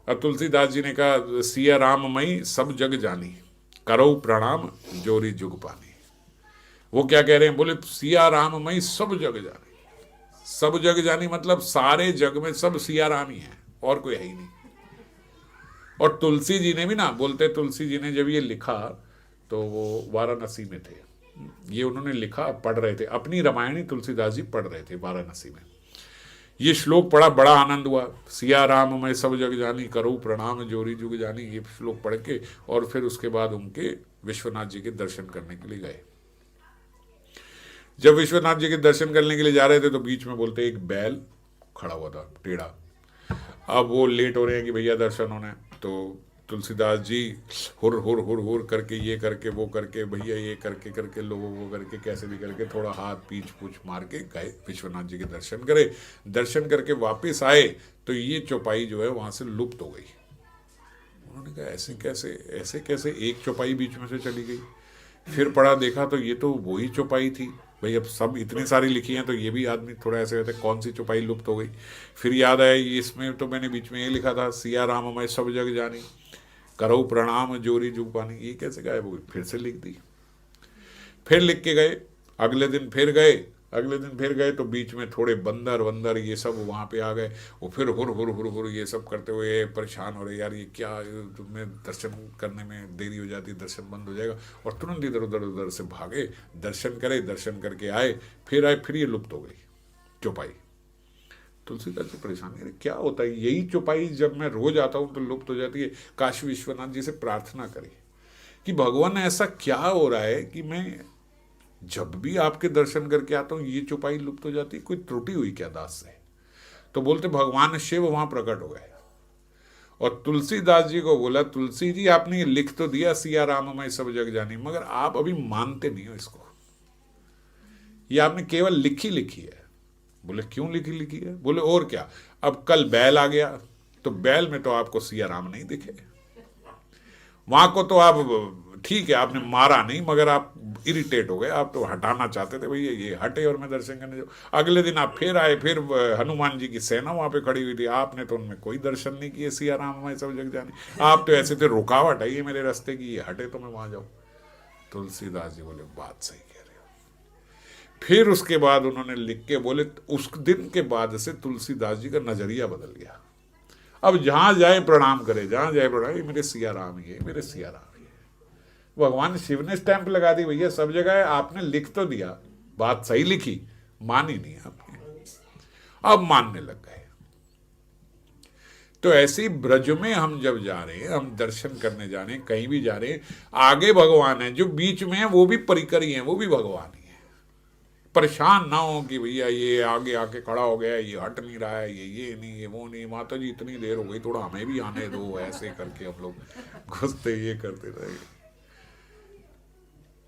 अब तुलसीदास जी ने कहा सिया राम मई सब जग जानी, करो प्रणाम जोरी जुग पानी। वो क्या कह रहे हैं, बोले सिया राम मई सब जग जानी। सब जग जानी मतलब सारे जग में सब सिया राम ही है, और कोई है ही नहीं। और तुलसी जी ने भी ना, बोलते तुलसी जी ने जब ये लिखा तो वो वाराणसी में थे, ये उन्होंने लिखा, पढ़ रहे थे अपनी रामायणी, तुलसीदास जी पढ़ रहे थे वाराणसी में। ये श्लोक पढ़ा, बड़ा आनंद हुआ। सिया राम मैं सब जग जानी, करो प्रणाम जोरी जुग जानी, ये श्लोक पढ़ के और फिर उसके बाद उनके विश्वनाथ जी के दर्शन करने के लिए गए। जब विश्वनाथ जी के दर्शन करने के लिए जा रहे थे तो बीच में बोलते एक बैल खड़ा हुआ था टेढ़ा। अब वो लेट हो रहे हैं कि भैया दर्शन होना है, तो तुलसीदास जी हुर हुर हुर हुर करके, ये करके वो करके, भैया ये करके करके, लोगों को करके, कैसे भी करके थोड़ा हाथ पीछ पूछ मार के गए, विश्वनाथ जी के दर्शन करे। दर्शन करके वापस आए तो ये चौपाई जो है वहां से लुप्त हो गई। उन्होंने कहा ऐसे कैसे एक चौपाई बीच में से चली गई। फिर पढ़ा देखा तो ये तो वही चौपाई थी भाई, अब सब इतनी सारी लिखी हैं तो ये भी आदमी थोड़ा ऐसे होता है कौन सी चौपाई लुप्त हो गई। फिर याद आया इसमें तो मैंने बीच में ये लिखा था सिया राम मैं सब जग जानी, करो प्रणाम जोरी जुग पानी, ये कैसे गायब हो गई। फिर से लिख दी, फिर लिख के गए। अगले दिन फिर गए तो बीच में थोड़े बंदर वंदर ये सब वहाँ पे आ गए। वो फिर हुर हुर हुर हुर ये सब करते हुए परेशान हो रहे, यार ये क्या, तुम्हें दर्शन करने में देरी हो जाती, दर्शन बंद हो जाएगा। और तुरंत इधर उधर उधर से भागे, दर्शन करे, दर्शन करके आए, फिर ये लुप्त हो गई चौपाई। तुलसीदास जी परेशान, अरे क्या होता है, यही चौपाई जब मैं रोज आता हूँ तो लुप्त हो जाती है। काशी विश्वनाथ जी से प्रार्थना करी कि भगवान ऐसा क्या हो रहा है कि मैं जब भी आपके दर्शन करके आता हूँ ये चौपाई लुप्त हो जाती, कोई त्रुटि हुई क्या दास से। तो बोलते भगवान शिव वहां प्रकट हो गए और तुलसीदास जी को बोला, तुलसी जी आपने ये लिख तो दिया सिया राम मैं सब जग जानी, मगर आप अभी मानते नहीं हो इसको, ये आपने केवल लिखी है। बोले क्यों लिखी है। बोले और क्या, अब कल बैल आ गया तो बैल में तो आपको सिया राम नहीं दिखे, वहां को तो आप ठीक है आपने मारा नहीं, मगर आप इरिटेट हो गए, आप तो हटाना चाहते थे भैया ये हटे और मैं दर्शन करने जाऊँ। अगले दिन आप फिर आए, फिर हनुमान जी की सेना वहां पे खड़ी हुई थी, आपने तो उनमें कोई दर्शन नहीं किए, सिया राम मैं सब जग जाने, आप तो ऐसे थे रुकावट है ये मेरे रास्ते की, ये हटे तो मैं वहां जाऊँ। तुलसीदास जी बोले बात सही कह रहे हो। फिर उसके बाद उन्होंने लिख के बोले, उस दिन के बाद से तुलसीदास जी का नजरिया बदल गया। अब जहां जाए प्रणाम करे, जहां जाए प्रणाम, ये मेरे सिया राम ही है, मेरे सिया राम ही है। भगवान शिव ने स्टैंप लगा दी भैया सब जगह है, आपने लिख तो दिया, बात सही लिखी, मानी नहीं आपने, अब मानने लग गए। तो ऐसे ही ब्रज में हम जब जा रहे हैं, हम दर्शन करने जा रहे हैं, कहीं भी जा रहे हैं, आगे भगवान है, जो बीच में है वो भी परिकर ही है, वो भी भगवान ही है। परेशान ना हो कि भैया ये आगे आके खड़ा हो गया, ये हट नहीं रहा है, ये नहीं, ये वो नहीं, माता जी इतनी देर हो गई, थोड़ा हमें भी आने दो, ऐसे करके हम लोग घुसते ये करते रहे।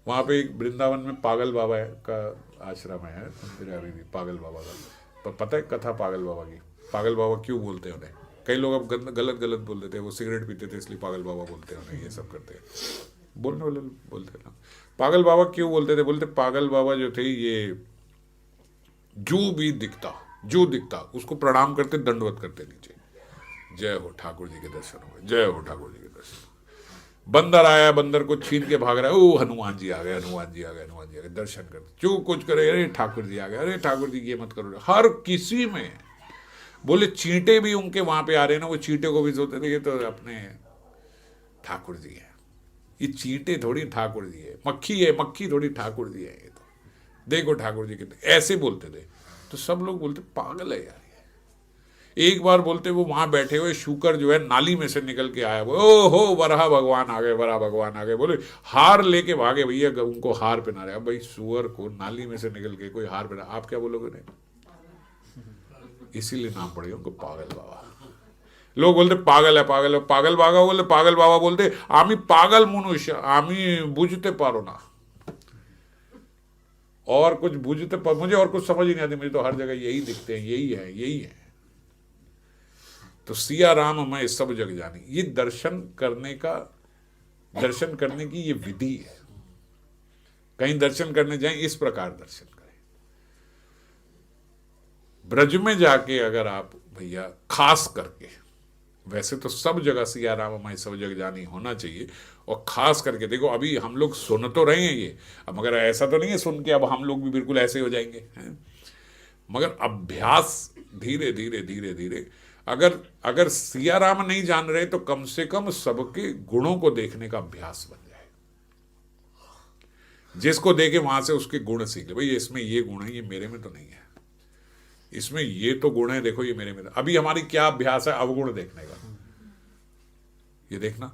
वहाँ पे एक वृंदावन में पागल बाबा का आश्रम है मंदिर है अभी भी, पागल बाबा का। पर पता है कथा पागल बाबा की, पागल बाबा क्यों बोलते हैं उन्हें, कई लोग अब गलत बोल देते हैं, वो सिगरेट पीते थे इसलिए पागल बाबा बोलते हैं उन्हें, ये सब करते हैं, बोलने वाले बोलते ना। पागल बाबा क्यों बोलते थे, बोलते पागल बाबा जो थे ये जो दिखता उसको प्रणाम करते, दंडवत करते नीचे, जय हो ठाकुर जी के दर्शन हो, जय हो ठाकुर जी के दर्शन। बंदर आया, बंदर को छीन के भाग रहा है, ओ हनुमान जी आ गए, हनुमान जी आ गए, हनुमान जी आ गए, दर्शन करते, जो कुछ करे, अरे ठाकुर जी आ गए, अरे ठाकुर जी ये मत करो, हर किसी में। बोले चींटे भी उनके वहां पे आ रहे हैं ना, वो चींटे को भी सोचते थे ये तो अपने ठाकुर जी है, ये चींटे थोड़ी ठाकुर जी है, मक्खी है, मक्खी थोड़ी ठाकुर जी है, ये तो देखो ठाकुर जी के, ऐसे बोलते थे। तो सब लोग बोलते पागल है यार। एक बार बोलते वो वहां बैठे हुए शुकर जो है नाली में से निकल के आया, वो ओ हो वराह भगवान आ गए, वराह भगवान आ गए, बोले हार लेके भागे भैया, उनको हार पहना रहे। अब भाई सुअर को नाली में से निकल के कोई हार पहना, आप क्या बोलोगे नहीं, इसीलिए नाम पड़ेगा उनको पागल बाबा। लोग बोलते पागल है, पागल है, पागल बाबा बोले, पागल बाबा बोलते आमी पागल मनुष्य, आमी बुझते पारो ना, और कुछ बुझते मुझे और कुछ समझ ही नहीं आती, मुझे तो हर जगह यही दिखते हैं, यही है, यही है। तो सिया राम मैं सब जग जानी, ये दर्शन करने की ये विधि है। कहीं दर्शन करने जाएं इस प्रकार दर्शन करें। ब्रज में जाके अगर आप भैया खास करके वैसे तो सब जगह सिया राम मैं सब जग जानी होना चाहिए। और खास करके देखो, अभी हम लोग सुन तो रहे हैं ये, अब मगर ऐसा तो नहीं है सुन के अब हम लोग भी बिल्कुल ऐसे हो जाएंगे हैं? मगर अभ्यास धीरे धीरे धीरे धीरे, अगर अगर सिया राम नहीं जान रहे तो कम से कम सबके गुणों को देखने का अभ्यास बन जाए। जिसको देखे वहां से उसके गुण सीख ले, भाई इसमें ये गुण है, ये मेरे में तो नहीं है, इसमें ये तो गुण है, देखो ये मेरे में। अभी हमारी क्या अभ्यास है अवगुण देखने का। ये देखना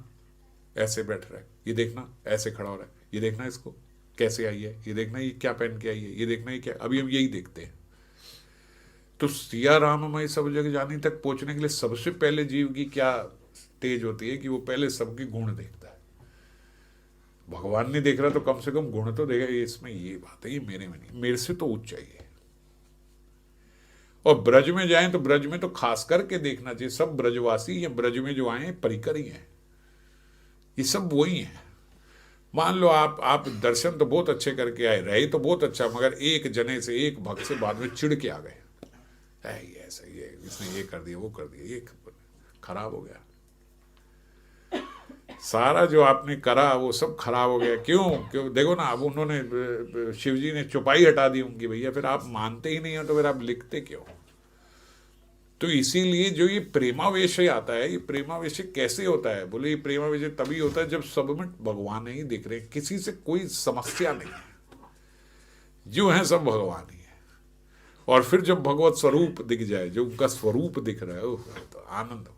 ऐसे बैठ रहा है, ये देखना ऐसे खड़ा हो रहा है, ये देखना इसको कैसे आई है, ये देखना ये क्या पहन के आई है, ये देखना ये क्या, अभी हम यही देखते हैं। तो सिया राममय सब जग जानी तक पहुंचने के लिए सबसे पहले जीव की क्या तेज होती है कि वो पहले सबके गुण देखता है। भगवान नहीं देख रहा तो कम से कम गुण तो देगा, इसमें ये बात है, ये मेरे में नहीं, मेरे से तो उच्च चाहिए। और ब्रज में जाएं तो ब्रज में तो खास करके देखना चाहिए, सब ब्रजवासी या ब्रज में जो आए परिकर ही हैं, ये सब वही हैं। मान लो आप दर्शन तो बहुत अच्छे करके आए, रहे तो बहुत अच्छा, मगर एक जने से एक भक्त से बाद में चिढ़ के आ गए, ये ऐसा ये इसने ये कर दिया वो कर दिया, ये खराब हो गया, सारा जो आपने करा वो सब खराब हो गया। क्यों देखो ना, अब उन्होंने शिव जी ने चौपाई हटा दी उनकी, भैया फिर आप मानते ही नहीं हो तो फिर आप लिखते क्यों? तो इसीलिए जो ये प्रेमावेश आता है, ये प्रेमावेश कैसे होता है? बोले ये प्रेमावेश तभी होता है जब सब में भगवान ही दिख रहे, किसी से कोई समस्या नहीं है, जो है सब भगवान ही है। और फिर जब भगवत स्वरूप दिख जाए, जो उनका स्वरूप दिख रहा है, तो आनंद हो।